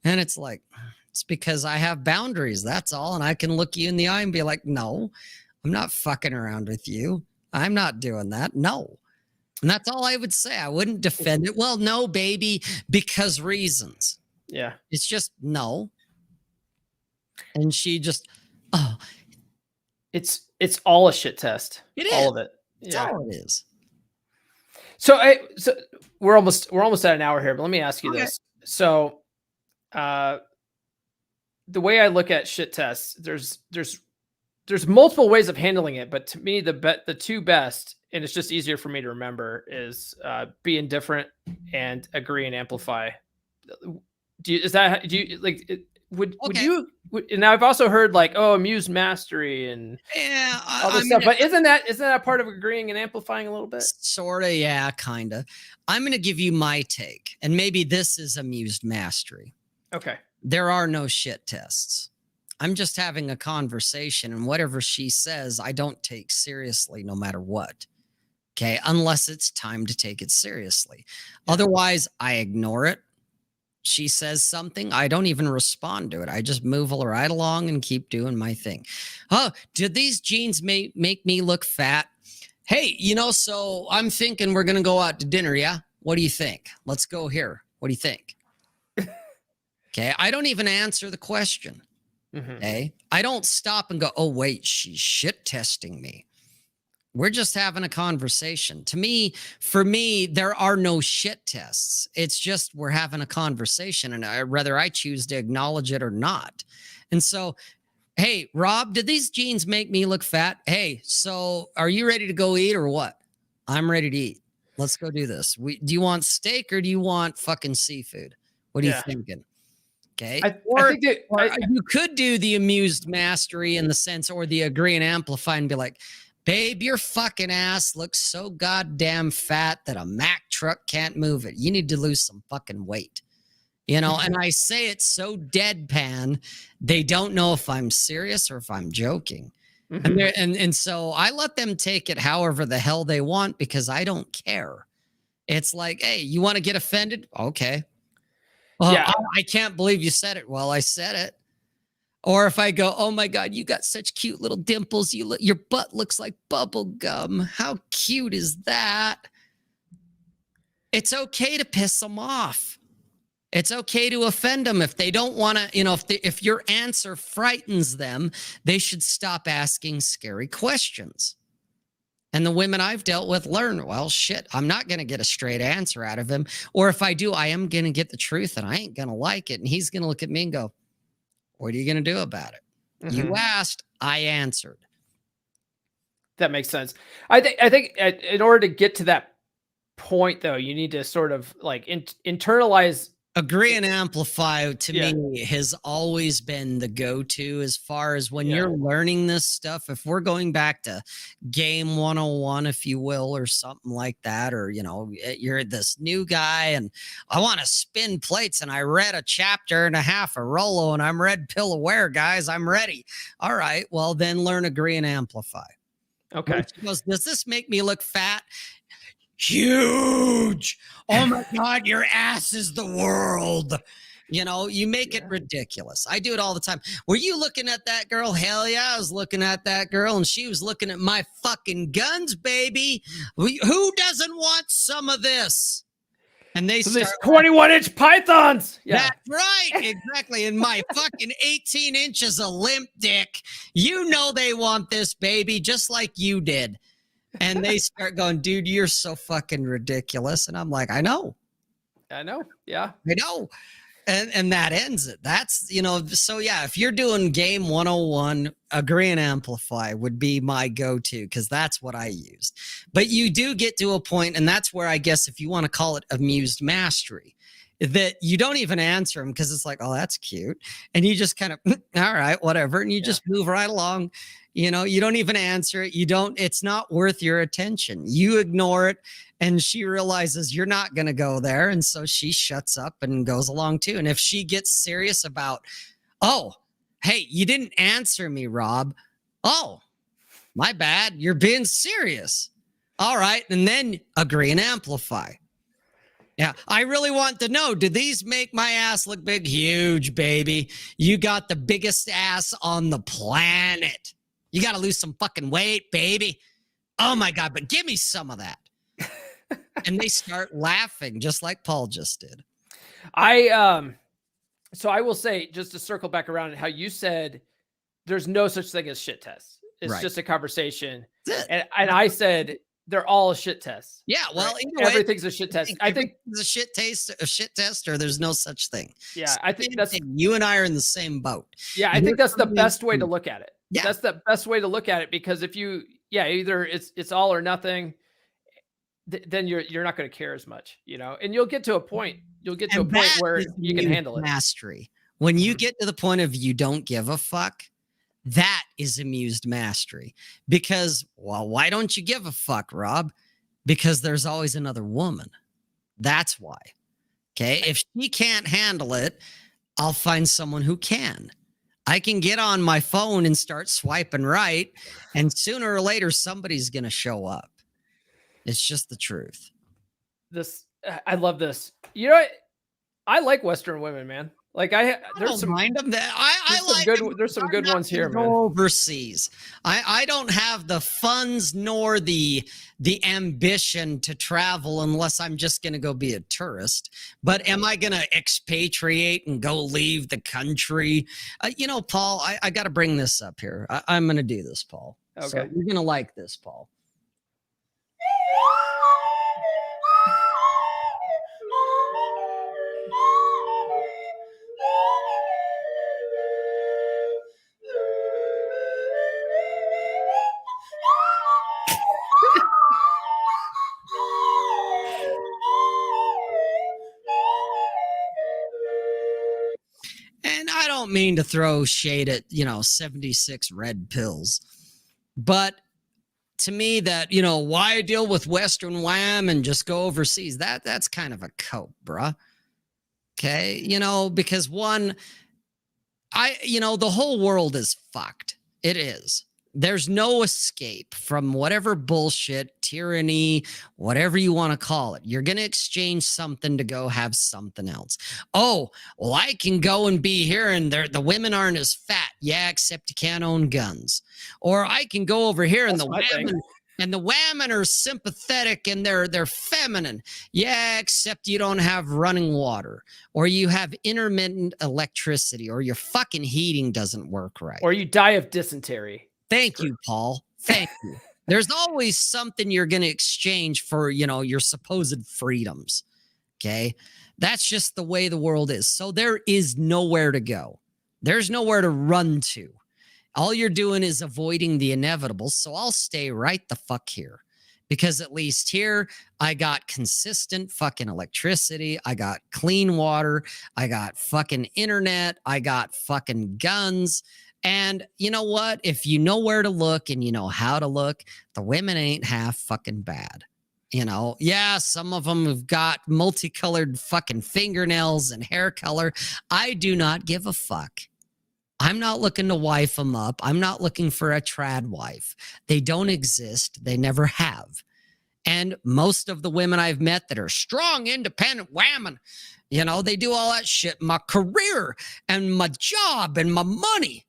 And it's like, it's because I have boundaries. That's all. And I can look you in the eye and be like, no, I'm not fucking around with you. I'm not doing that. No. And that's all I would say. I wouldn't defend it. Well, no, baby, because reasons.
Yeah.
It's just no. And she just, oh,
it's all a shit test.
It is
all of it.
That's all it is.
So we're almost at an hour here, but let me ask you this. So, the way I look at shit tests, there's multiple ways of handling it, but to me, the two best, and it's just easier for me to remember, is be indifferent and agree and amplify. Would you? Now I've also heard like, oh, amused mastery and all this stuff, but isn't that part of agreeing and amplifying a little bit?
Sort of, yeah, kind of. I'm going to give you my take, and maybe this is amused mastery.
Okay.
There are no shit tests. I'm just having a conversation, and whatever she says, I don't take seriously no matter what. Okay, unless it's time to take it seriously. Yeah. Otherwise, I ignore it. She says something, I don't even respond to it. I just move right along and keep doing my thing. Oh, did these jeans make me look fat? Hey, so I'm thinking we're going to go out to dinner, yeah? What do you think? Let's go here. What do you think? Okay, I don't even answer the question. Mm-hmm. Okay, I don't stop and go, oh, wait, she's shit testing me. We're just having a conversation. For me, there are no shit tests. It's just we're having a conversation, and whether I choose to acknowledge it or not. And so, hey, Rob, did these jeans make me look fat? Hey, so are you ready to go eat or what? I'm ready to eat. Let's go do this. Do you want steak or do you want fucking seafood? What are you thinking? Okay. You could do the amused mastery in the sense, or the agree and amplify and be like, Babe, your fucking ass looks so goddamn fat that a Mack truck can't move it. You need to lose some fucking weight. You know, and I say it so deadpan, they don't know if I'm serious or if I'm joking. And, and so I let them take it however the hell they want because I don't care. It's like, hey, you want to get offended? Okay. Well,
Yeah.
I can't believe you said it. Well, I said it. Or if I go, oh my God, you got such cute little dimples. Your butt looks like bubble gum. How cute is that? It's okay to piss them off. It's okay to offend them if they don't want to, you know, if your answer frightens them, they should stop asking scary questions. And the women I've dealt with learn, well, shit, I'm not going to get a straight answer out of him. Or if I do, I am going to get the truth and I ain't going to like it. And he's going to look at me and go, what are you going to do about it? You asked, I answered.
That makes sense. I think in order to get to that point, though, you need to sort of like internalize.
Agree and amplify to me has always been the go-to as far as when you're learning this stuff. If we're going back to game 101, if you will, or something like that, or, you know, you're this new guy and I want to spin plates and I read a chapter and a half of Rollo and I'm red pill aware, guys. I'm ready. All right. Well, then learn, agree, and amplify.
Okay.
She goes, does this make me look fat? Huge. Oh my God, your ass is the world. You know, you make it ridiculous. I do it all the time. Were you looking at that girl? Hell yeah, I was looking at that girl and she was looking at my fucking guns, baby. Who doesn't want some of this? And they start
21-inch pythons. Yeah.
That's right. Exactly. And my fucking 18 inches of limp dick. You know they want this, baby, just like you did. And they start going, dude, you're so fucking ridiculous. And I'm like, I know.
Yeah.
I know. And that ends it. That's, you know, so yeah, if you're doing game 101, agree and amplify would be my go-to because that's what I used. But you do get to a point, and that's where I guess if you want to call it amused mastery, that you don't even answer them because it's like, oh, that's cute. And you just kind of, all right, whatever. And you just move right along. You know, you don't even answer it. It's not worth your attention. You ignore it. And she realizes you're not going to go there. And so she shuts up and goes along too. And if she gets serious about, oh, hey, you didn't answer me, Rob. Oh, my bad. You're being serious. All right. And then agree and amplify. Yeah, I really want to know, do these make my ass look big? Huge, baby. You got the biggest ass on the planet. You got to lose some fucking weight, baby. Oh my God, but give me some of that. And they start laughing just like Paul just did.
So I will say, just to circle back around and how you said there's no such thing as shit tests. It's just a conversation. And I said they're all shit tests.
Yeah, well,
right? Everything's a shit test. I think
it's a shit test, or there's no such thing.
Yeah, I think that's
you and I are in the same boat.
Yeah, I think that's the best way to look at it.
Yeah,
that's the best way to look at it because if you, either it's all or nothing, then you're not going to care as much, you know. And you'll get to a point. You'll get to a point where you can handle it.
Mastery. When you get to the point of you don't give a fuck. That is amused mastery because, well, why don't you give a fuck, Rob? Because there's always another woman. That's why. Okay. If she can't handle it, I'll find someone who can. I can get on my phone and start swiping right. And sooner or later, somebody's going to show up. It's just the truth.
I love this. You know, I like Western women, man. Like there's some
mind them that I like
good. There's some good ones here, man.
Overseas, I don't have the funds nor the ambition to travel unless I'm just going to go be a tourist. But am I going to expatriate and go leave the country? You know, Paul, I got to bring this up here. I'm going to do this, Paul.
Okay,
so you're going to like this, Paul. And I don't mean to throw shade at, 76 red pills, but to me that, why deal with Western wham and just go overseas? That's kind of a cope, bruh. Okay. Because one, the whole world is fucked. It is. There's no escape from whatever bullshit, tyranny, whatever you want to call it. You're going to exchange something to go have something else. Oh, well, I can go and be here and the women aren't as fat. Yeah, except you can't own guns. Or I can go over here and the women are sympathetic and they're feminine. Yeah, except you don't have running water, or you have intermittent electricity, or your fucking heating doesn't work right.
Or you die of dysentery.
Thank you, Paul. Thank you. There's always something you're going to exchange for, your supposed freedoms. Okay. That's just the way the world is. So there is nowhere to go. There's nowhere to run to. All you're doing is avoiding the inevitable. So I'll stay right the fuck here, because at least here I got consistent fucking electricity. I got clean water. I got fucking internet. I got fucking guns. And you know what? If you know where to look and you know how to look, the women ain't half fucking bad. Yeah, some of them have got multicolored fucking fingernails and hair color. I do not give a fuck. I'm not looking to wife them up. I'm not looking for a trad wife. They don't exist. They never have. And most of the women I've met that are strong, independent women, they do all that shit. My career and my job and my money.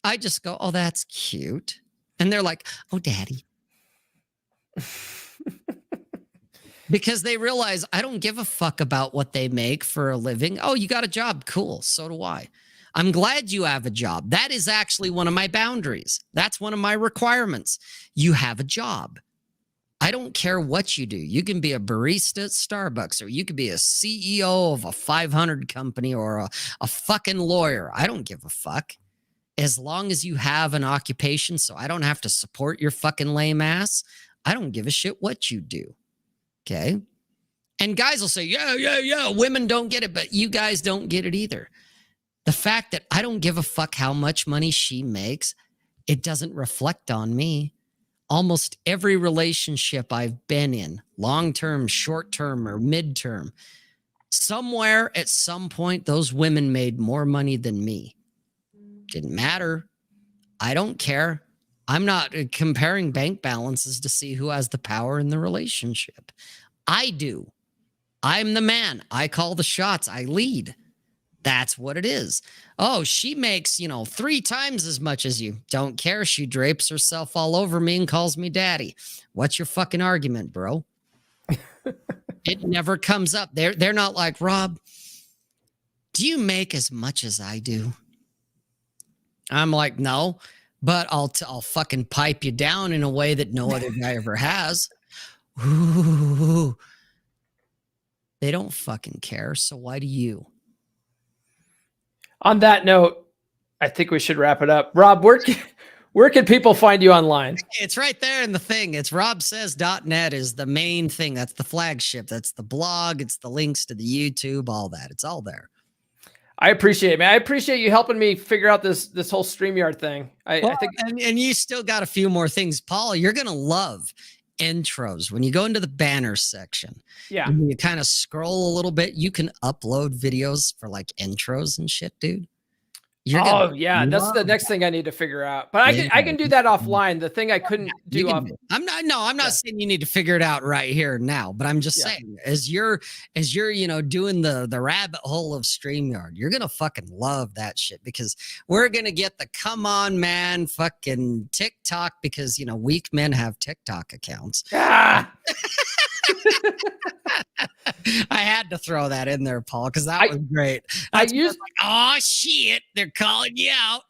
I just go, oh, that's cute. And they're like, oh, daddy. Because they realize I don't give a fuck about what they make for a living. Oh, you got a job. Cool. So do I. I'm glad you have a job. That is actually one of my boundaries. That's one of my requirements. You have a job. I don't care what you do. You can be a barista at Starbucks, or you could be a CEO of a 500 company, or a fucking lawyer. I don't give a fuck. As long as you have an occupation, so I don't have to support your fucking lame ass, I don't give a shit what you do. Okay? And guys will say, yeah, women don't get it, but you guys don't get it either. The fact that I don't give a fuck how much money she makes, it doesn't reflect on me. Almost every relationship I've been in, long-term, short-term, or mid-term, somewhere at some point, those women made more money than me. Didn't matter. I don't care. I'm not comparing bank balances to see who has the power in the relationship. I do. I'm the man. I call the shots. I lead. That's what it is. Oh, she makes, 3 times as much as you. Don't care. She drapes herself all over me and calls me daddy. What's your fucking argument, bro? It never comes up. They're not like, Rob, do you make as much as I do? I'm like, no, but I'll fucking pipe you down in a way that no other guy ever has. Ooh. They don't fucking care. So why do you?
On that note, I think we should wrap it up. Rob, where can people find you online?
It's right there in the thing. It's robsays.net is the main thing. That's the flagship. That's the blog. It's the links to the YouTube, all that. It's all there.
I appreciate it, man. I appreciate you helping me figure out this whole StreamYard thing. I think,
and you still got a few more things, Paul. You're gonna love intros when you go into the banner section.
Yeah,
and you kind of scroll a little bit. You can upload videos for like intros and shit, dude.
That's the next thing I need to figure out. But I can do that offline. The thing I couldn't do off.
I'm not saying you need to figure it out right here now, but I'm just saying as you're doing the rabbit hole of StreamYard, you're gonna fucking love that shit, because we're gonna get the come on man fucking TikTok, because weak men have TikTok accounts.
Ah!
I had to throw that in there, Paul, because that was great. Oh shit, they're calling you out.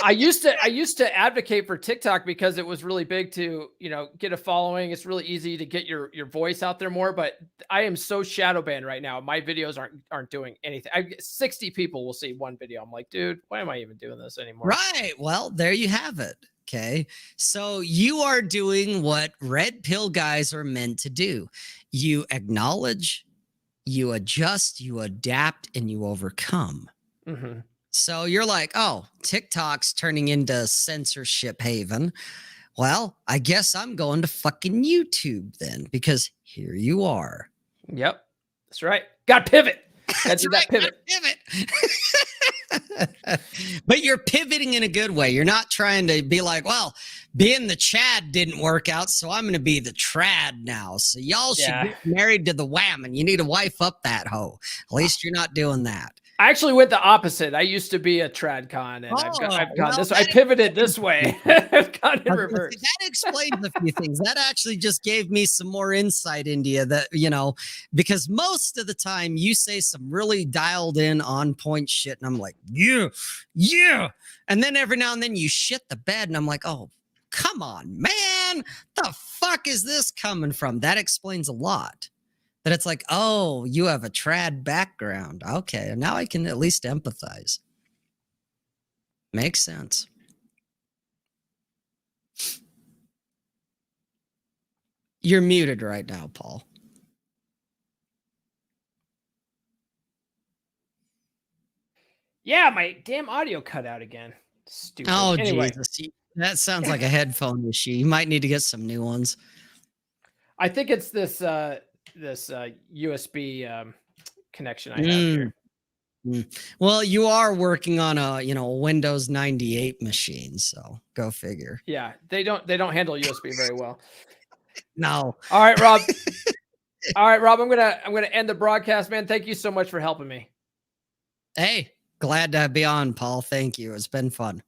I used to advocate for TikTok because it was really big to get a following. It's really easy to get your voice out there more. But I am so shadow banned right now. My videos aren't doing anything. 60 people will see one video. I'm like, dude, why am I even doing this anymore?
Right. Well, there you have it. Okay. So you are doing what red pill guys are meant to do. You acknowledge, you adjust, you adapt, and you overcome. So you're like, oh, TikTok's turning into censorship haven. Well, I guess I'm going to fucking YouTube then, because here you are.
Yep. That's right. Got to pivot. Got
That's
to do
right.
that pivot.
Pivot. But you're pivoting in a good way. You're not trying to be like, well, being the Chad didn't work out, so I'm going to be the trad now. So y'all should get married to the wham, and you need to wife up that hoe. At least you're not doing that.
I actually went the opposite. I used to be a trad con, and I've gone this way. I pivoted this way. I've gone in reverse.
That explains a few things. That actually just gave me some more insight into you, that, you know, because most of the time you say some really dialed in on point shit, and I'm like, yeah. And then every now and then you shit the bed, and I'm like, oh, come on, man. The fuck is this coming from? That explains a lot. That it's like, oh, you have a trad background. Okay, now I can at least empathize. Makes sense. You're muted right now, Paul.
Yeah, my damn audio cut out again. Stupid.
Oh,
anyway.
Jesus. That sounds like a headphone issue. You might need to get some new ones.
I think it's this USB connection I have here.
Well, you are working on a, you know, Windows 98 machine, so go figure.
Yeah, they don't handle USB very well.
No.
All right, Rob. All right, Rob, I'm gonna end the broadcast, man. Thank you so much for helping me.
Hey, glad to be on, Paul. Thank you. It's been fun.